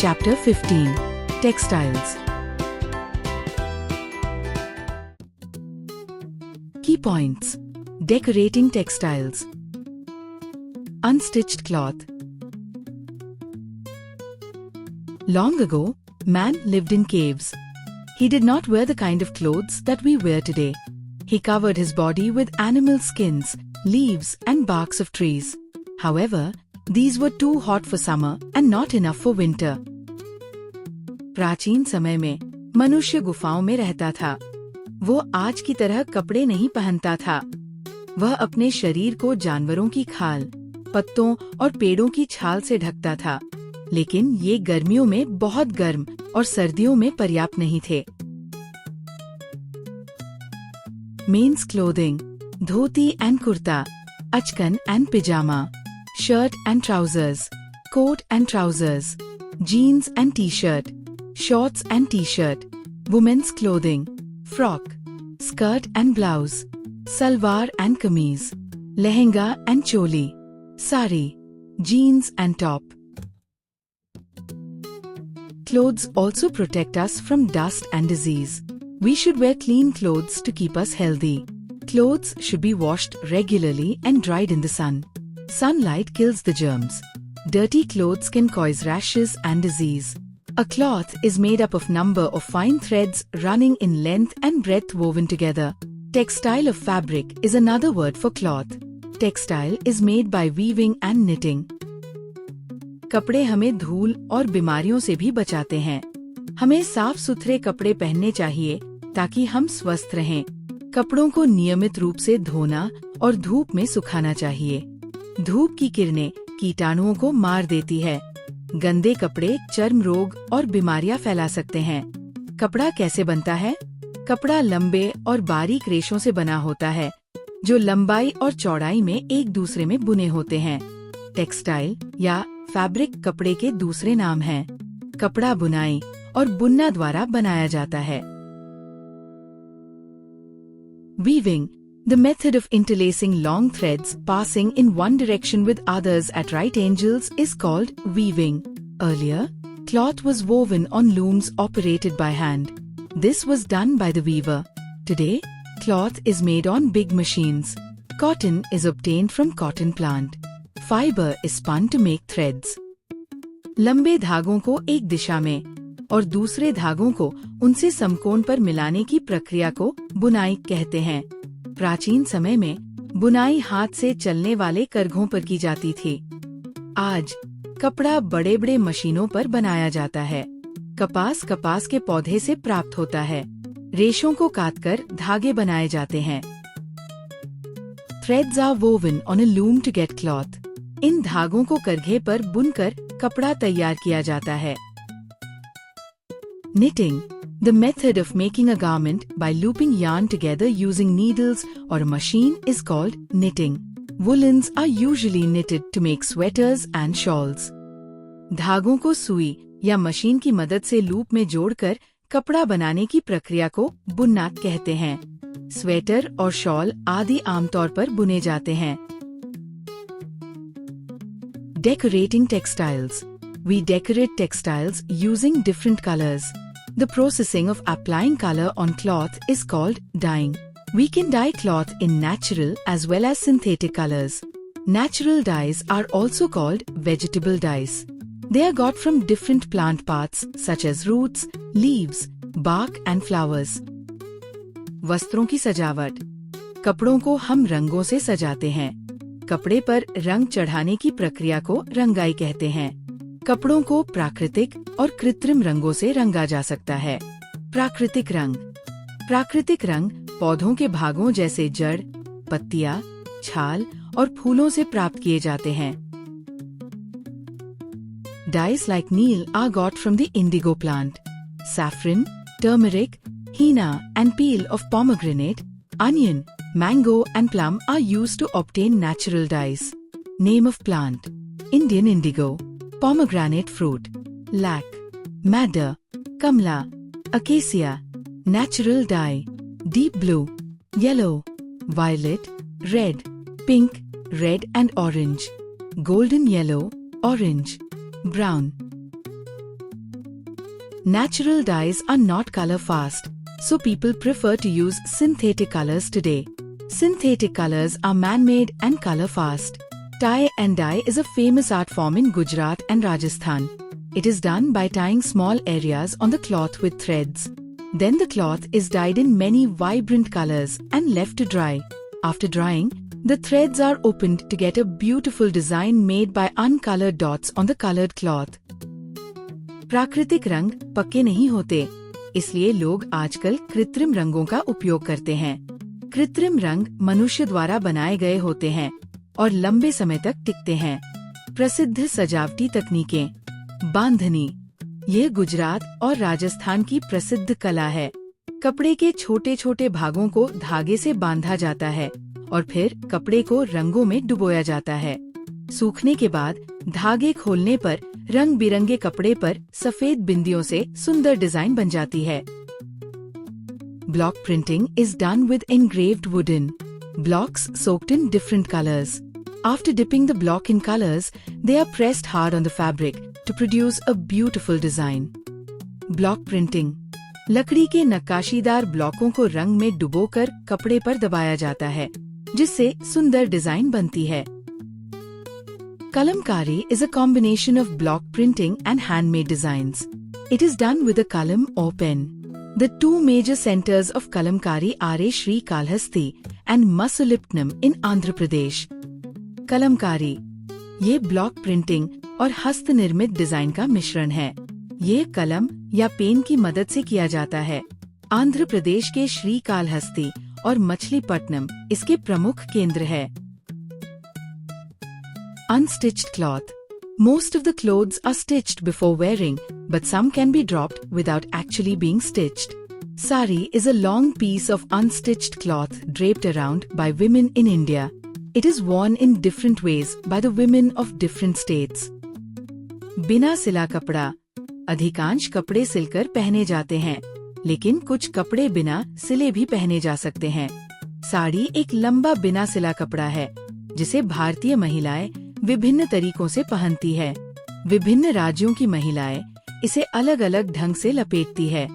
Chapter 15 Textiles. Key points. Decorating textiles. Unstitched cloth. Long ago, man lived in caves. He did not wear the kind of clothes that we wear today. He covered his body with animal skins, leaves and barks of trees. However, these were too hot for summer and not enough for winter. प्राचीन समय में मनुष्य गुफाओं में रहता था। वो आज की तरह कपड़े नहीं पहनता था। वह अपने शरीर को जानवरों की खाल, पत्तों और पेड़ों की छाल से ढकता था, लेकिन ये गर्मियों में बहुत गर्म और सर्दियों में पर्याप्त नहीं थे। Men's clothing, dhoti and kurta, achkan and pyjama, shirt and trousers, coat and trousers, jeans and t-shirt, shorts and t-shirt, women's clothing, frock, skirt and blouse, salwar and kameez, lehenga and choli, sari, jeans and top. Clothes also protect us from dust and disease. We should wear clean clothes to keep us healthy. Clothes should be washed regularly and dried in the sun. Sunlight kills the germs. Dirty clothes can cause rashes and disease. A cloth is made up of number of fine threads running in length and breadth woven together. Textile of fabric is another word for cloth. Textile is made by weaving and knitting. कपड़े हमें धूल और बीमारियों से भी बचाते हैं। हमें साफ सुथरे कपड़े पहनने चाहिए ताकि हम स्वस्थ रहें। कपड़ों को नियमित रूप से धोना और धूप में सुखाना चाहिए। धूप की किरणें कीटाणुओं को मार देती है। गंदे कपड़े चर्म रोग और बीमारियां फैला सकते हैं। कपड़ा कैसे बनता है? कपड़ा लंबे और बारीक रेशों से बना होता है, जो लंबाई और चौड़ाई में एक दूसरे में बुने होते हैं। टेक्सटाइल या फैब्रिक कपड़े के दूसरे नाम हैं। कपड़ा बुनाई और बुनना द्वारा बनाया जाता है। Weaving, the method of interlacing long threads passing in one direction with others at right angles is called weaving. Earlier, cloth was woven on looms operated by hand. This was done by the weaver. Today, cloth is made on big machines. Cotton is obtained from cotton plant. Fiber is spun to make threads. लंबे धागों को एक दिशा में और दूसरे धागों को उनसे समकोण पर मिलाने की प्रक्रिया को बुनाई कहते हैं। प्राचीन समय में बुनाई हाथ से चलने वाले करघों पर की जाती थी। आज कपड़ा बड़े बड़े मशीनों पर बनाया जाता है। कपास के पौधे से प्राप्त होता है। रेशों को काटकर धागे बनाए जाते हैं। Threads are woven on a loom to get cloth. इन धागों को करघे पर बुनकर कपड़ा तैयार किया जाता है। Knitting, the method of making a garment by looping yarn together using needles or a machine is called knitting. Woolens are usually knitted to make sweaters and shawls. धागों को सुई या मशीन की मदद से लूप में जोड़कर कपड़ा बनाने की प्रक्रिया को बुनना कहते हैं। स्वेटर और शॉल आदि आमतौर पर बुने जाते हैं। Decorating textiles. We decorate textiles using different colors. The processing of applying color on cloth is called dyeing. We can dye cloth in natural as well as synthetic colors. Natural dyes are also called vegetable dyes. They are got from different plant parts such as roots, leaves, bark and flowers. वस्त्रों की सजावट। कपड़ों को हम रंगों से सजाते हैं। कपड़े पर रंग चढ़ाने की प्रक्रिया को रंगाई कहते हैं। कपड़ों को प्राकृतिक और कृत्रिम रंगों से रंगा जा सकता है। प्राकृतिक रंग। प्राकृतिक रंग पौधों के भागों जैसे जड़, पत्तियां, छाल और फूलों से प्राप्त किए जाते हैं। Dyes like neem are got from the indigo plant. Saffron, turmeric, henna and peel of pomegranate, onion, mango and plum are used to obtain natural dyes. Name of plant: Indian indigo, pomegranate fruit, lac, madder, kamla, acacia. Natural dye: deep blue, yellow, violet, red, pink, red and orange, golden yellow, orange, brown. Natural dyes are not color fast, so people prefer to use synthetic colors today. Synthetic colors are man-made and color fast. Tie and dye is a famous art form in Gujarat and Rajasthan. It is done by tying small areas on the cloth with threads. Then the cloth is dyed in many vibrant colors and left to dry. After drying, the threads are opened to get a beautiful design made by uncolored dots on the colored cloth. प्राकृतिक रंग पक्के नहीं होते, इसलिए लोग आजकल कृत्रिम रंगों का उपयोग करते हैं। कृत्रिम रंग मनुष्य द्वारा बनाए गए होते हैं और लंबे समय तक टिकते हैं। प्रसिद्ध सजावटी तकनीकें। बांधनी, यह गुजरात और राजस्थान की प्रसिद्ध कला है। कपड़े के छोटे छोटे भागों को धागे से बांधा जाता है और फिर कपड़े को रंगों में डुबोया जाता है। सूखने के बाद धागे खोलने पर रंग बिरंगे कपड़े पर सफेद बिंदियों से सुंदर डिजाइन बन जाती है। Block printing is done with engraved wooden blocks soaked in different colors. After dipping the block in colors, they are pressed hard on the fabric to produce a beautiful design. Block printing, लकड़ी के नक्काशीदार ब्लॉकों को रंग में डुबोकर कपड़े पर दबाया जाता है, जिससे सुंदर डिजाइन बनती है। Kalamkari is a combination of block printing and handmade designs. It is done with a kalam or pen. The two major centers of Kalamkari are Sri Kalhasti and Masulipatnam in Andhra Pradesh. Kalamkari, ये block printing और हस्त निर्मित design का मिश्रण है। ये कलम या पेन की मदद से किया जाता है। आंध्र प्रदेश के श्री कालहस्ती और मछलीपट्टनम इसके प्रमुख केंद्र है। Unstitched cloth. Most of the clothes are stitched before wearing, but some can be dropped without actually being stitched. Sari is a long piece of unstitched cloth draped around by women in India. It is worn in different ways by the women of different states. बिना सिला कपड़ा, अधिकांश कपड़े सिलकर पहने जाते हैं, लेकिन कुछ कपड़े बिना सिले भी पहने जा सकते हैं। साड़ी एक लंबा बिना सिला कपड़ा है, जिसे भारतीय महिलाएं विभिन्न तरीकों से पहनती है। विभिन्न राज्यों की महिलाएं इसे अलग अलग ढंग से लपेटती है।